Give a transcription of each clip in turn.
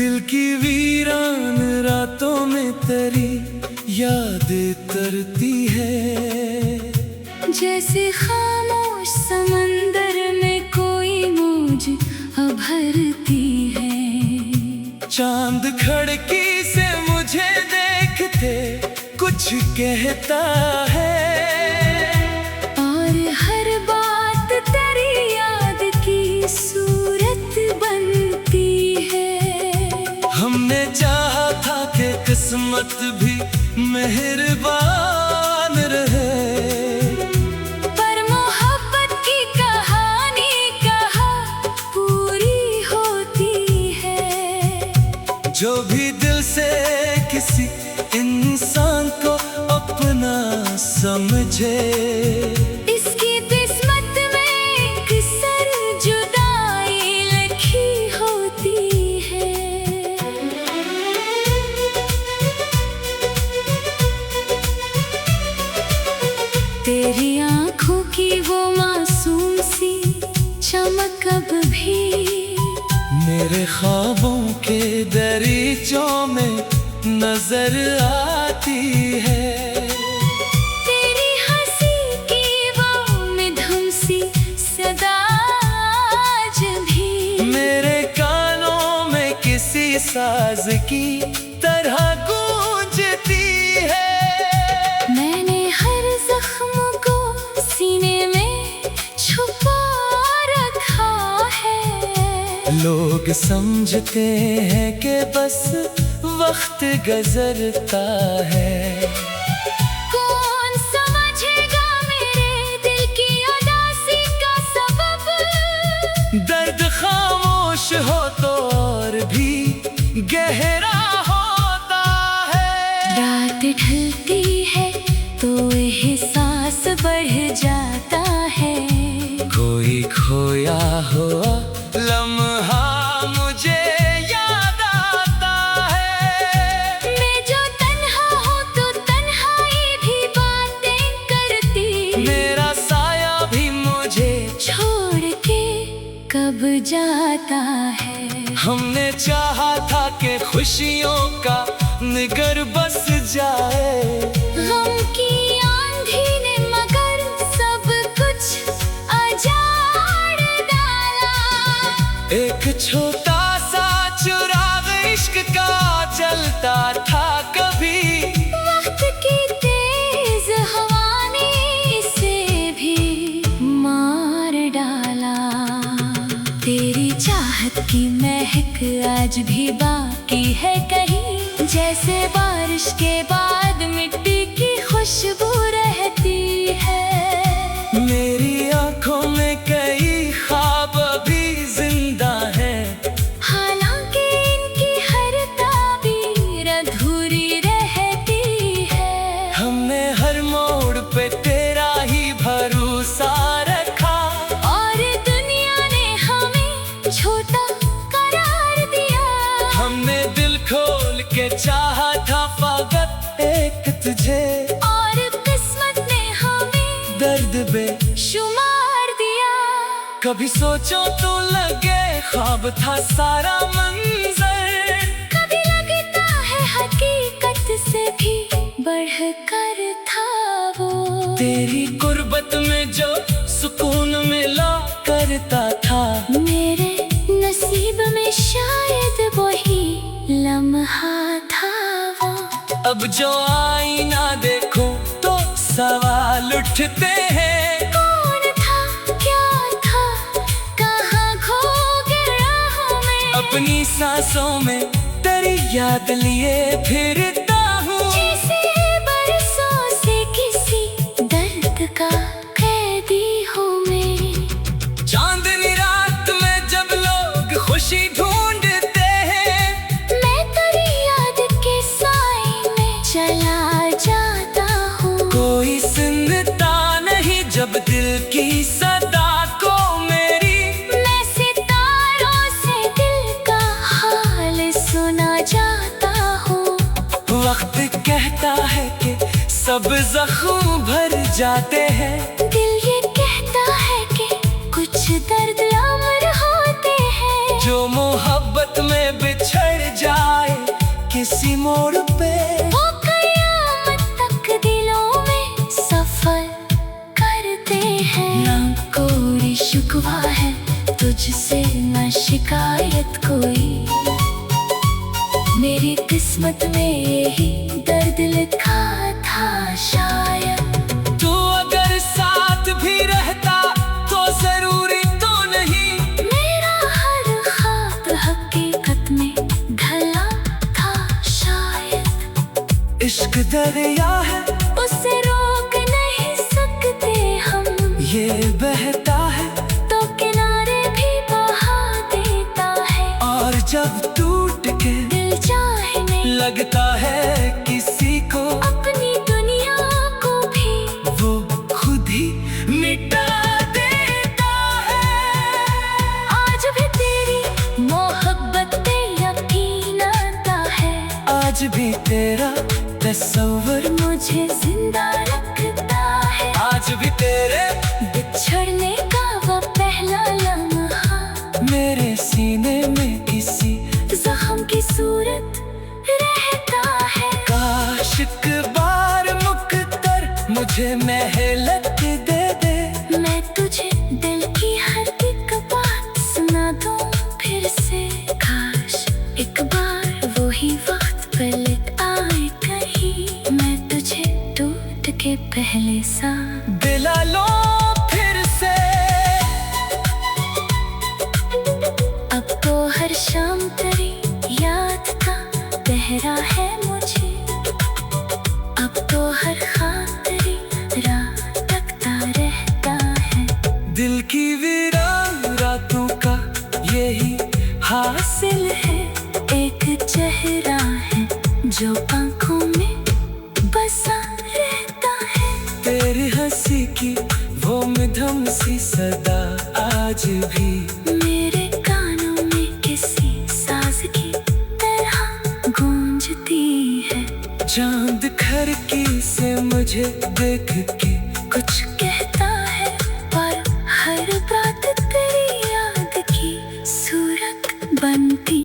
दिल की वीरान रातों में तेरी यादें तरती है। जैसे खामोश समंदर में कोई मौज उभरती है। चांद खिड़की से मुझे देखते कुछ कहता है, और हर बात तेरी याद की सूरत बनती है। हमने चाहा था कि किस्मत भी मेहरबान रहे, पर मोहब्बत की कहानी कहाँ पूरी होती है। जो भी दिल से किसी इंसान को अपना समझे, इसकी किस्मत में एक सर जुदाई लिखी होती है। तेरी आँखों की वो मासूम सी चमक अब भी मेरे ख्वाबों के दरीचों में नजर आती है। तेरी हंसी की वो मिधुम सी सदा आज भी मेरे कानों में किसी साज की तरह गूंजती है। मैंने हर जख्म को सीने में छुपा रखा है। लोग समझते हैं कि बस वक्त गुजरता है, कौन समझेगा मेरे दिल की उदासी का सबब। दर्द खामोश हो तो और भी गहरा होता है। रात ढलती है तो एहसास बढ़ जाता है। कोई खोया हुआ लम्हा मुझे याद आता है। मैं जो तन्हा हूँ तो तन्हाई भी बातें करती। मेरा साया भी मुझे छोड़ के कब जाता है। हमने चाहा था कि खुशियों का निगर बस जाए, गम की आंधी ने मगर सब कुछ उजाड़ डाला। एक छोटा सा चिराग इश्क का जलता था कभी, वक्त की तेज हवा ने इसे भी मार डाला। तेरी चाहत की महक आज भी बाकी है कहीं, जैसे बारिश के बाद मिट्टी की खुशबू रहती है। मेरी आंखों में कई ख्वाब भी जिंदा है, हालांकि इनकी हर ताबीर अधूरी रहती है। हमने हर मोड़ पे तेरा ही भरोसा रखा, और दुनिया ने हमें छोटा करार दिया। हमने दिल खोल के चाहा था फकत एक तुझे, और किस्मत ने हमें दर्द शुमार दिया। कभी सोचो तो लगे ख्वाब था सारा मंजर, कभी लगता है हकीकत से भी बढ़कर था वो। तेरी गुर्बत में जो सुकून मिला करता था, मेरे नसीब में शायद वही लम्हा था वो। अब जो आईना देखो तो सवाल उठते हैं, कौन था, क्या था, कहाँ खो गया हूँ मैं। अपनी सांसों में तेरी याद लिए फिरता हूँ, जैसे बरसों से किसी दर्द का कैदी हूँ मैं। चांदनी रात में जब लोग खुशी ढूंढते हैं, मैं तेरी याद के साए में चला जाता हूँ। कोई सुनता नहीं जब दिल की सदा को मेरी, मैं सितारों से दिल का हाल सुना जाता हूँ। वक्त कहता है कि सब जख्म भर जाते हैं, दिल ये कहता है कि कुछ दर्द अमर होते हैं। जो मोहब्बत में बिछड़ मोड़ पे वो कयामत तक दिलों में सफर करते हैं। ना कोई शिकवा है तुझसे, ना शिकायत कोई। मेरी किस्मत में यही दर्द लिखा था शायद। तू अगर साथ भी रहता तो जरूरी तो नहीं, मेरा हर ख्वाब हकीकत में ढला था शायद। इश्क दरिया है उसे रोक नहीं सकते हम, ये बहता है तो किनारे भी बहा देता है। और जब टूट के दिल चाहने लगता है किसी को, अपनी दुनिया को भी वो खुद ही मिटा देता है। आज भी तेरी मोहब्बत पे यकीन आता है। आज भी तेरा तस्वर मुझे जिंदा रखता है। आज भी तेरे बिछड़ने का वो पहला लम्हा मेरे सीने में किसी जख्म की सूरत रहता है। काश एक बार मुकद्दर मुझे मोहलत दे दे। मैं तुझे दिल की हर एक बात सुना दूं फिर से। काश एक बार वही वक्त पलट आए कहीं, मैं तुझे टूट के पहले सा दिला लो फिर से। अब तो हर शाम तेरी याद का पहरा है मुझे। अब तो हर ख्वाब तेरी राह तकता रहता है। दिल की वीरान रातों का यही हासिल है एक चेहरा है जो आंखों में बसा रहता है। तेरी हंसी की वो मधुर सी सदा आज भी मेरे कानों में किसी साज की तरह गूंजती है। चांद खिड़की से मुझे देख के कुछ कहता है पर हर बात तेरी याद की सूरत बनती।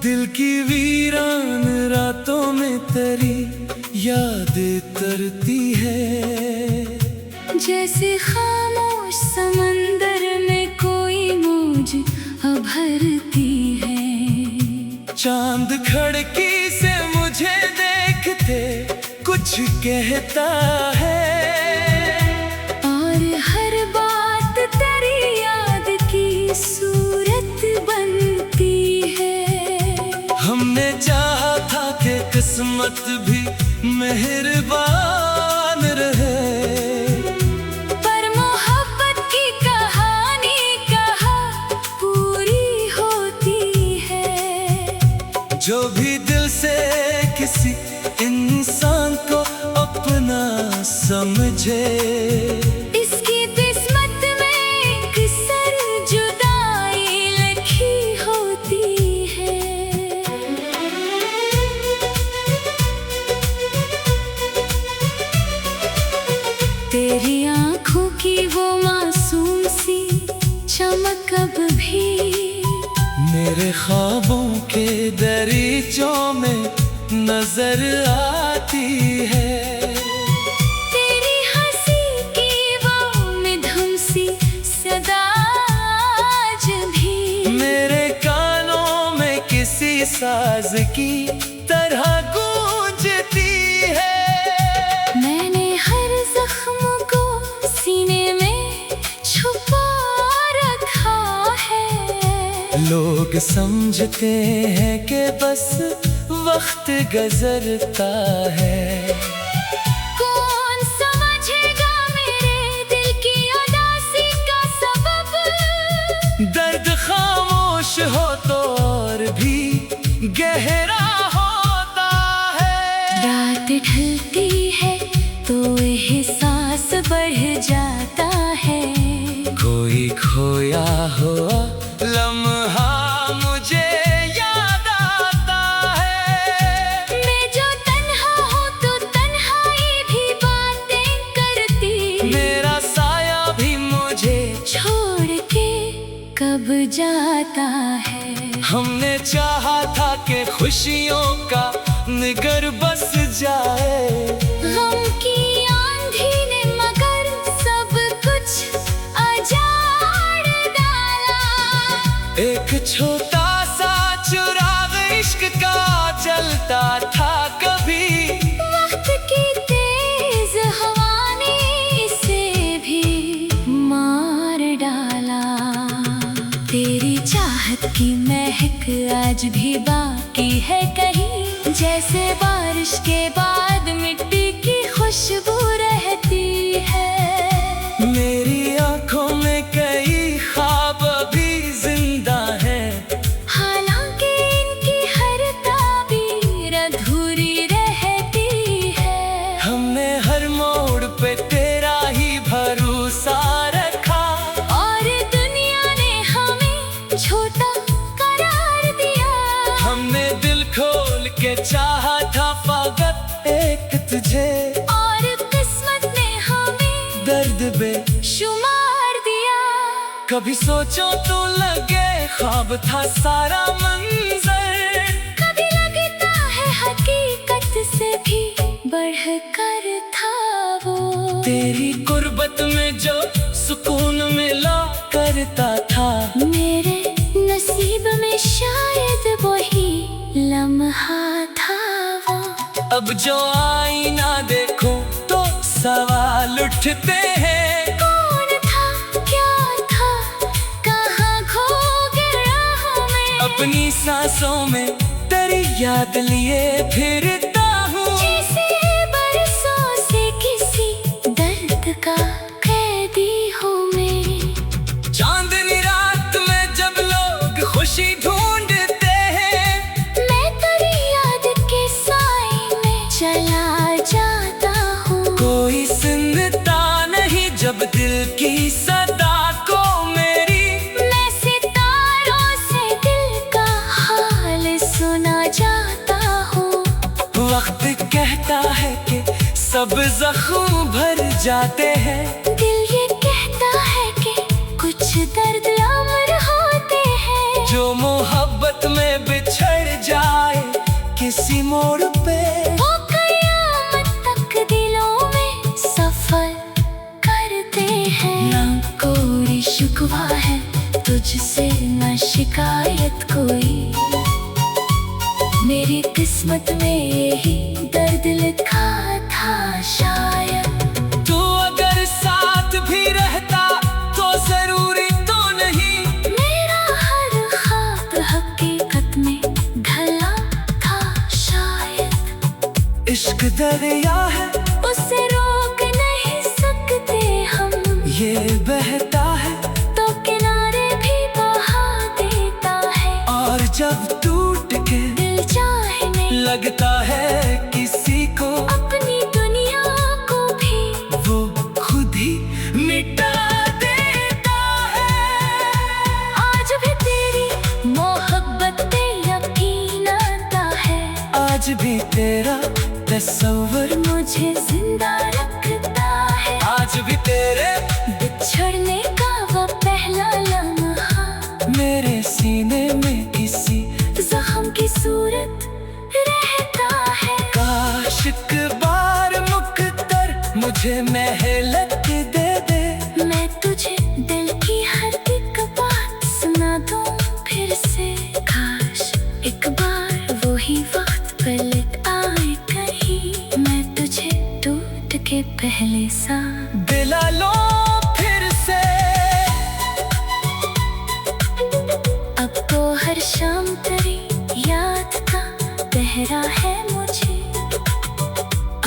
दिल की वीरान रातों में तेरी याद तरती है। जैसे खामोश समंदर में कोई मौज उभरती है। चांद खिड़की से मुझे देखते कुछ कहता है, और हर बात तेरी याद की सूरत बनती है। हमने चाहा था कि किस्मत भी मेहरबान रहे, पर मोहब्बत की कहानी कहाँ पूरी होती है। जो भी दिल से किसी इंसान को अपना समझे, इसकी किस्मत में एक सर जुदाई लिखी होती है। तेरी आंखों की वो मासूम सी चमक अब भी मेरे ख्वाबों के दरीचों में नजर आती है। तेरी हंसी की वो मधुर सी सदा आज भी मेरे कानों में किसी साज की तरह गूंजती है। मैंने हर जख्म को सीने में छुपा रखा है। लोग समझते हैं कि बस वक्त गुजरता है, कौन समझेगा मेरे दिल की उदासी का सबब। दर्द खामोश हो तो और भी गहरा होता बढ़ जाता है। कोई खोया हुआ लम्हा मुझे याद आता है। मैं जो तन्हा हूँ तो तन्हाई भी बातें करती। मेरा साया भी मुझे छोड़ के कब जाता है। हमने चाहा था कि खुशियों का निगर बस जाए। गम की आंधी ने मगर सब कुछ अजाड़ डाला। एक छोटा सा चिराग इश्क का जलता था कभी। वक्त की तेज हवा ने इसे भी मार डाला। तेरी चाहत की महक आज भी बाकी है कहीं, जैसे बारिश के बाद मिट्टी की खुशबू रहती है। मेरी आंखों में कई ख्वाब अभी जिंदा है, हालांकि इनकी हर ताबीर अधूरी रहती है। हमने हर मोड़ पे तेरा ही भरोसा रखा, और दुनिया ने हमें छोटा करार दिया। हमने दिल खोल के चाहा था फकत एक तुझे, और किस्मत ने हमें दर्द बेशुमार दिया। कभी सोचो तो लगे ख्वाब था सारा मंजर, कभी लगता है हकीकत से भी बढ़कर था वो। तेरी कुर्बत में जो सुकून मिला करता था, मेरे नसीब में शायद वही लम्हा था वो। अब जो आईना देखो तो सवाल उठते हैं। कौन था, क्या था, कहाँ खो गया राहों में। अपनी सांसों में तेरी याद लिए फिरता हूँ, जैसे बरसों से किसी दर्द का कैदी हूँ मैं। चांदनी रात में जब लोग खुशी ढूंढते हैं, मैं तेरी याद के साए में चला जाता हूँ। कोई सुनता नहीं जब दिल की सदा को मेरी। मैं सितारों से दिल का हाल सुना जाता हूँ। वक्त कहता है कि सब जख्म भर जाते हैं, दिल ये कहता है कि कुछ दर्द अमर होते हैं। जो मोहब्बत में बिछड़ जाए किसी मोड़ पे, वो कयामत तक दिलों में सफर करते हैं। ना कोई शिकवा है तुझसे, ना शिकायत कोई। मेरी किस्मत में यही दर्द लिखा था शायद। तू अगर साथ भी रहता तो जरूरी तो नहीं, मेरा हर ख्वाब हकीकत में ढला था शायद। इश्क दरिया है उसे रोक नहीं सकते हम, ये बहता है तो किनारे भी बहा देता है। और जब टूट के दिल चाहने लगता है किसी को, अपनी दुनिया को भी वो खुद ही मिटा देता है। आज भी तेरी मोहब्बत पे यकीन आता है। आज भी तेरा तस्वर मुझे जिंदा रखता है। आज भी तेरे बिछड़ने का वो पहला लम्हा मेरे सीने में किसी जख्म की सूरत रहता है। काश एक बार मुकद्दर मुझे महलत दे दे। मैं तुझे दिल की हर एक बात सुना दूं फिर से। काश एक बार वही वक्त पलट आए कहीं, मैं तुझे टूट के पहले सा दिला लो फिर से। अब तो हर शाम तेरी याद का पहरा है मुझे।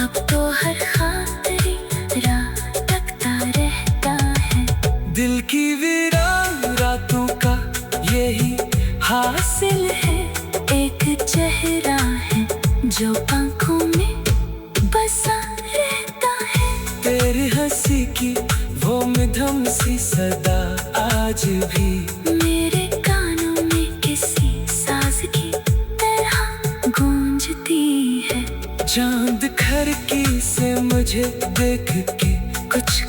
अब तो हर ख्वाब तेरी राह तकता रहता है। दिल की वीरान रातों का यही हासिल है एक चेहरा है जो आंखों में बसा रहता है। तेरी हंसी की वो मध्यम सी सदा आज भी मेरे कानों में किसी साज की तरह गूंजती है। चांद खिड़की से मुझे देख के कुछ